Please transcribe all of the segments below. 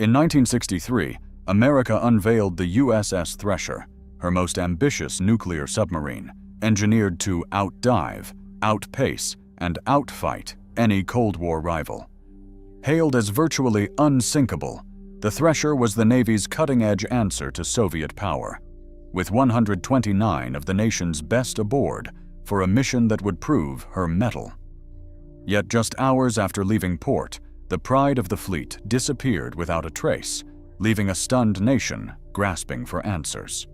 In 1963, America unveiled the USS Thresher, her most ambitious nuclear submarine, engineered to outdive, outpace, and outfight any Cold War rival. Hailed as virtually unsinkable, the Thresher was the Navy's cutting-edge answer to Soviet power, with 129 of the nation's best aboard for a mission that would prove her mettle. Yet just hours after leaving port, the pride of the fleet disappeared without a trace, leaving a stunned nation grasping for answers.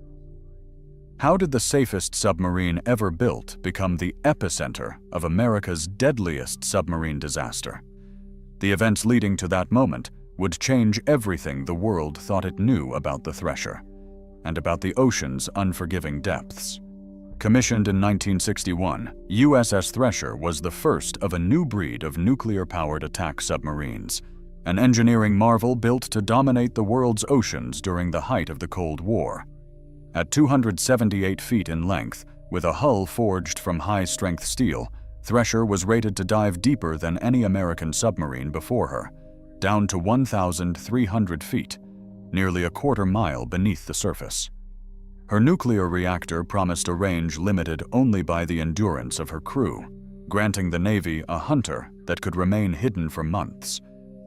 How did the safest submarine ever built become the epicenter of America's deadliest submarine disaster? The events leading to that moment would change everything the world thought it knew about the Thresher, and about the ocean's unforgiving depths. Commissioned in 1961, USS Thresher was the first of a new breed of nuclear-powered attack submarines, an engineering marvel built to dominate the world's oceans during the height of the Cold War. At 278 feet in length, with a hull forged from high-strength steel, Thresher was rated to dive deeper than any American submarine before her, down to 1,300 feet, nearly a quarter-mile beneath the surface. Her nuclear reactor promised a range limited only by the endurance of her crew, granting the Navy a hunter that could remain hidden for months,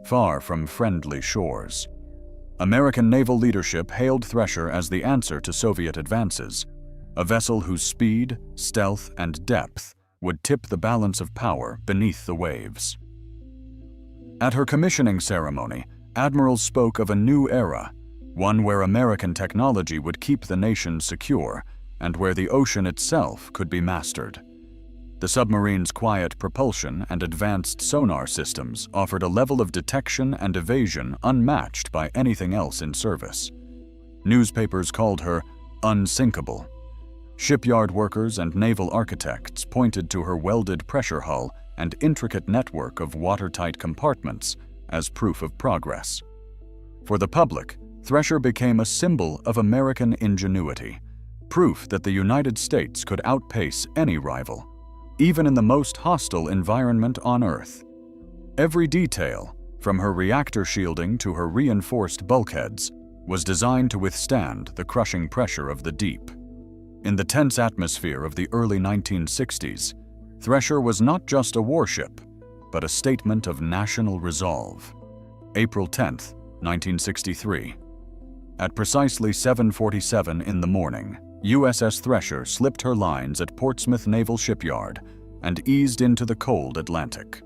far from friendly shores. American naval leadership hailed Thresher as the answer to Soviet advances, a vessel whose speed, stealth, and depth would tip the balance of power beneath the waves. At her commissioning ceremony, admirals spoke of a new era, one where American technology would keep the nation secure and where the ocean itself could be mastered. The submarine's quiet propulsion and advanced sonar systems offered a level of detection and evasion unmatched by anything else in service. Newspapers called her unsinkable. Shipyard workers and naval architects pointed to her welded pressure hull and intricate network of watertight compartments as proof of progress. For the public, Thresher became a symbol of American ingenuity, proof that the United States could outpace any rival, even in the most hostile environment on Earth. Every detail, from her reactor shielding to her reinforced bulkheads, was designed to withstand the crushing pressure of the deep. In the tense atmosphere of the early 1960s, Thresher was not just a warship, but a statement of national resolve. April 10, 1963. At precisely 7:47 in the morning, USS Thresher slipped her lines at Portsmouth Naval Shipyard and eased into the cold Atlantic.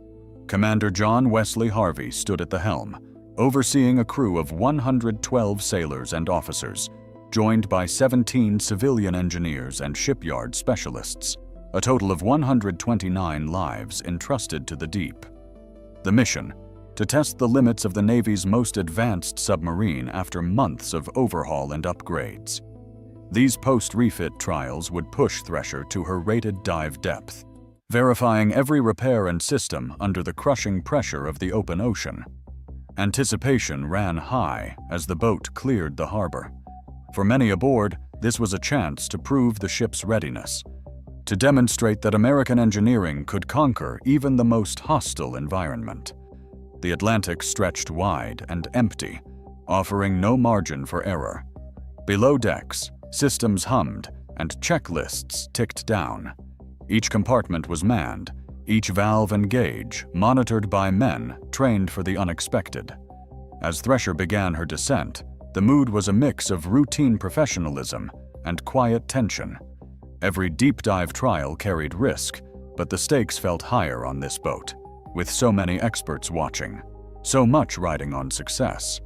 Commander John Wesley Harvey stood at the helm, overseeing a crew of 112 sailors and officers, joined by 17 civilian engineers and shipyard specialists, a total of 129 lives entrusted to the deep. The mission: to test the limits of the Navy's most advanced submarine after months of overhaul and upgrades. These post-refit trials would push Thresher to her rated dive depth, verifying every repair and system under the crushing pressure of the open ocean. Anticipation ran high as the boat cleared the harbor. For many aboard, this was a chance to prove the ship's readiness, to demonstrate that American engineering could conquer even the most hostile environment. The Atlantic stretched wide and empty, offering no margin for error. Below decks, systems hummed and checklists ticked down. Each compartment was manned, each valve and gauge monitored by men trained for the unexpected. As Thresher began her descent, the mood was a mix of routine professionalism and quiet tension. Every deep dive trial carried risk, but the stakes felt higher on this boat, with so many experts watching, so much riding on success.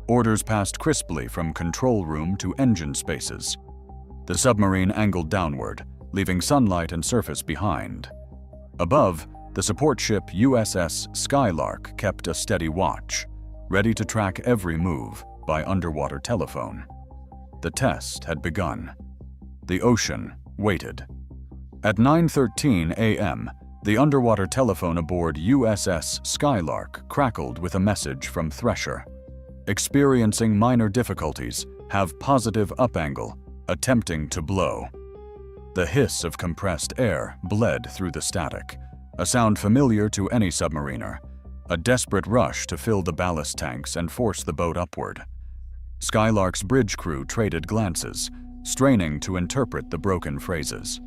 Orders passed crisply from control room to engine spaces. The submarine angled downward, leaving sunlight and surface behind. Above, the support ship USS Skylark kept a steady watch, ready to track every move by underwater telephone. The test had begun. The ocean waited. At 9:13 a.m., the underwater telephone aboard USS Skylark crackled with a message from Thresher. Experiencing minor difficulties, have positive up angle, attempting to blow. The hiss of compressed air bled through the static, a sound familiar to any submariner, a desperate rush to fill the ballast tanks and force the boat upward. Skylark's bridge crew traded glances, straining to interpret the broken phrases.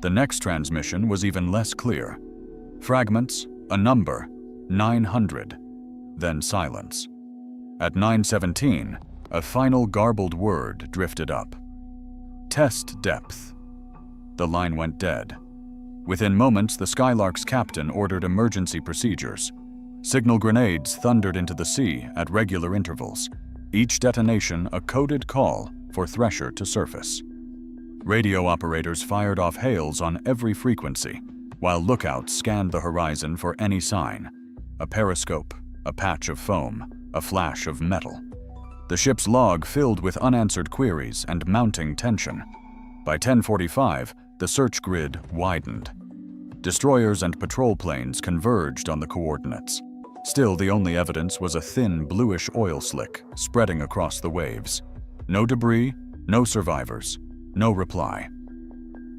The next transmission was even less clear. Fragments, a number, 900, then silence. At 9:17, a final garbled word drifted up. Test depth. The line went dead. Within moments, the Skylark's captain ordered emergency procedures. Signal grenades thundered into the sea at regular intervals, each detonation a coded call for Thresher to surface. Radio operators fired off hails on every frequency, while lookouts scanned the horizon for any sign: a periscope, a patch of foam, a flash of metal. The ship's log filled with unanswered queries and mounting tension. By 10:45, the search grid widened. Destroyers and patrol planes converged on the coordinates. Still, the only evidence was a thin, bluish oil slick spreading across the waves. No debris, no survivors, no reply.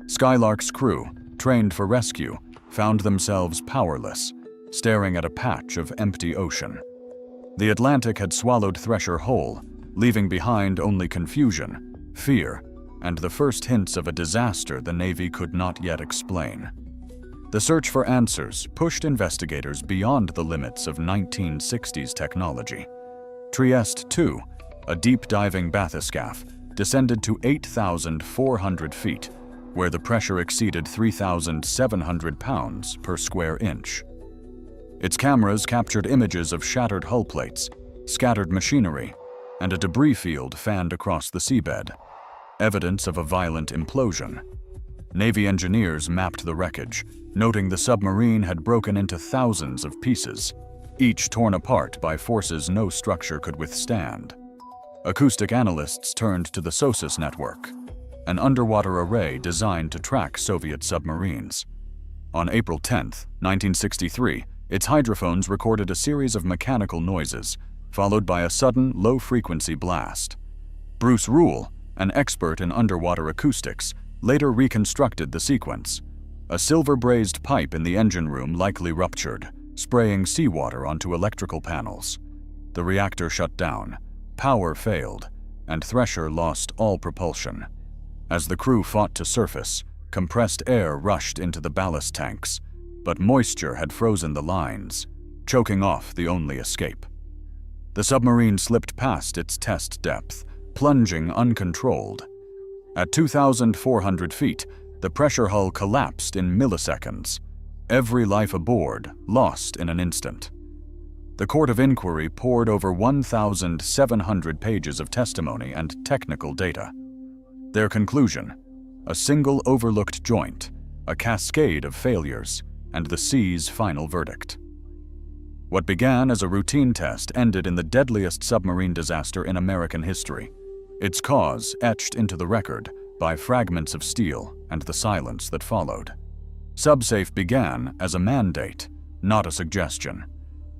Skylark's crew, trained for rescue, found themselves powerless, staring at a patch of empty ocean. The Atlantic had swallowed Thresher whole, leaving behind only confusion, fear, and the first hints of a disaster the Navy could not yet explain. The search for answers pushed investigators beyond the limits of 1960s technology. Trieste II, a deep-diving bathyscaphe, descended to 8,400 feet, where the pressure exceeded 3,700 pounds per square inch. Its cameras captured images of shattered hull plates, scattered machinery, and a debris field fanned across the seabed, evidence of a violent implosion. Navy engineers mapped the wreckage, noting the submarine had broken into thousands of pieces, each torn apart by forces no structure could withstand. Acoustic analysts turned to the SOSUS network, an underwater array designed to track Soviet submarines. On April 10, 1963, its hydrophones recorded a series of mechanical noises, followed by a sudden, low-frequency blast. Bruce Rule, an expert in underwater acoustics, later reconstructed the sequence. A silver-brazed pipe in the engine room likely ruptured, spraying seawater onto electrical panels. The reactor shut down, power failed, and Thresher lost all propulsion. As the crew fought to surface, compressed air rushed into the ballast tanks, but moisture had frozen the lines, choking off the only escape. The submarine slipped past its test depth, plunging uncontrolled. At 2,400 feet, the pressure hull collapsed in milliseconds. Every life aboard lost in an instant. The Court of Inquiry poured over 1,700 pages of testimony and technical data. Their conclusion: a single overlooked joint, a cascade of failures, and the sea's final verdict. What began as a routine test ended in the deadliest submarine disaster in American history, its cause etched into the record by fragments of steel and the silence that followed. SubSafe began as a mandate, not a suggestion.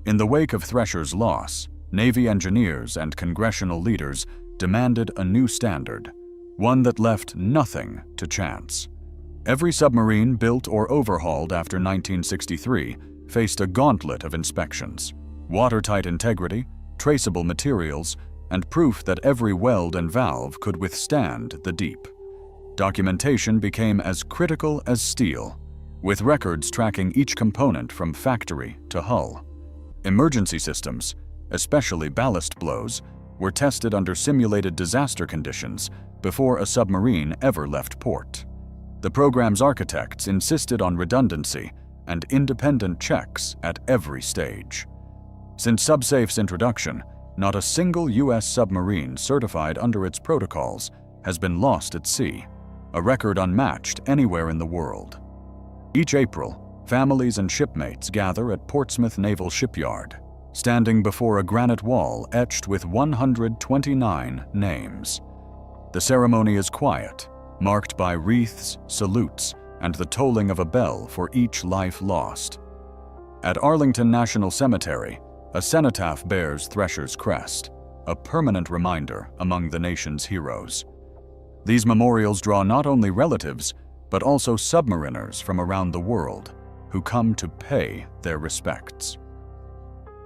In the wake of Thresher's loss, Navy engineers and congressional leaders demanded a new standard, one that left nothing to chance. Every submarine built or overhauled after 1963 faced a gauntlet of inspections: watertight integrity, traceable materials, and proof that every weld and valve could withstand the deep. Documentation became as critical as steel, with records tracking each component from factory to hull. Emergency systems, especially ballast blows, were tested under simulated disaster conditions before a submarine ever left port. The program's architects insisted on redundancy and independent checks at every stage. Since SubSafe's introduction, not a single U.S. submarine certified under its protocols has been lost at sea, a record unmatched anywhere in the world. Each April, families and shipmates gather at Portsmouth Naval Shipyard, standing before a granite wall etched with 129 names. The ceremony is quiet, marked by wreaths, salutes, and the tolling of a bell for each life lost. At Arlington National Cemetery, a cenotaph bears Thresher's crest, a permanent reminder among the nation's heroes. These memorials draw not only relatives, but also submariners from around the world who come to pay their respects.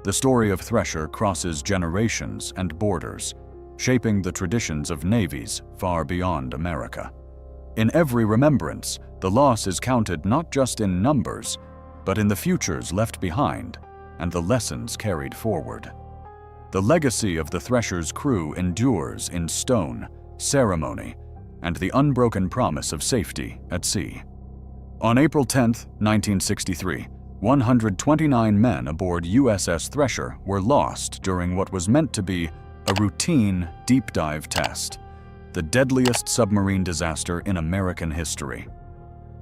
The story of Thresher crosses generations and borders, shaping the traditions of navies far beyond America. In every remembrance, the loss is counted not just in numbers, but in the futures left behind and the lessons carried forward. The legacy of the Thresher's crew endures in stone, ceremony, and the unbroken promise of safety at sea. On April 10, 1963, 129 men aboard USS Thresher were lost during what was meant to be a routine deep dive test, the deadliest submarine disaster in American history.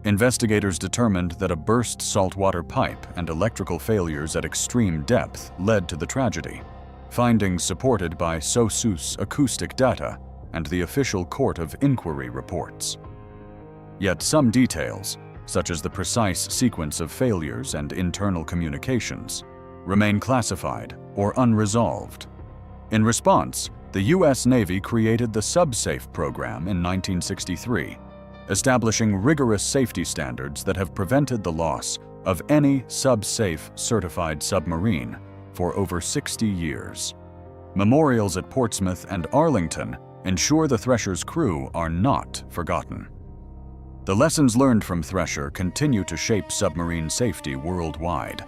Investigators determined that a burst saltwater pipe and electrical failures at extreme depth led to the tragedy, findings supported by SOSUS acoustic data and the official Court of Inquiry reports. Yet some details, such as the precise sequence of failures and internal communications, remain classified or unresolved. In response, the U.S. Navy created the SubSafe program in 1963, establishing rigorous safety standards that have prevented the loss of any SubSafe certified submarine for over 60 years. Memorials at Portsmouth and Arlington ensure the Thresher's crew are not forgotten. The lessons learned from Thresher continue to shape submarine safety worldwide.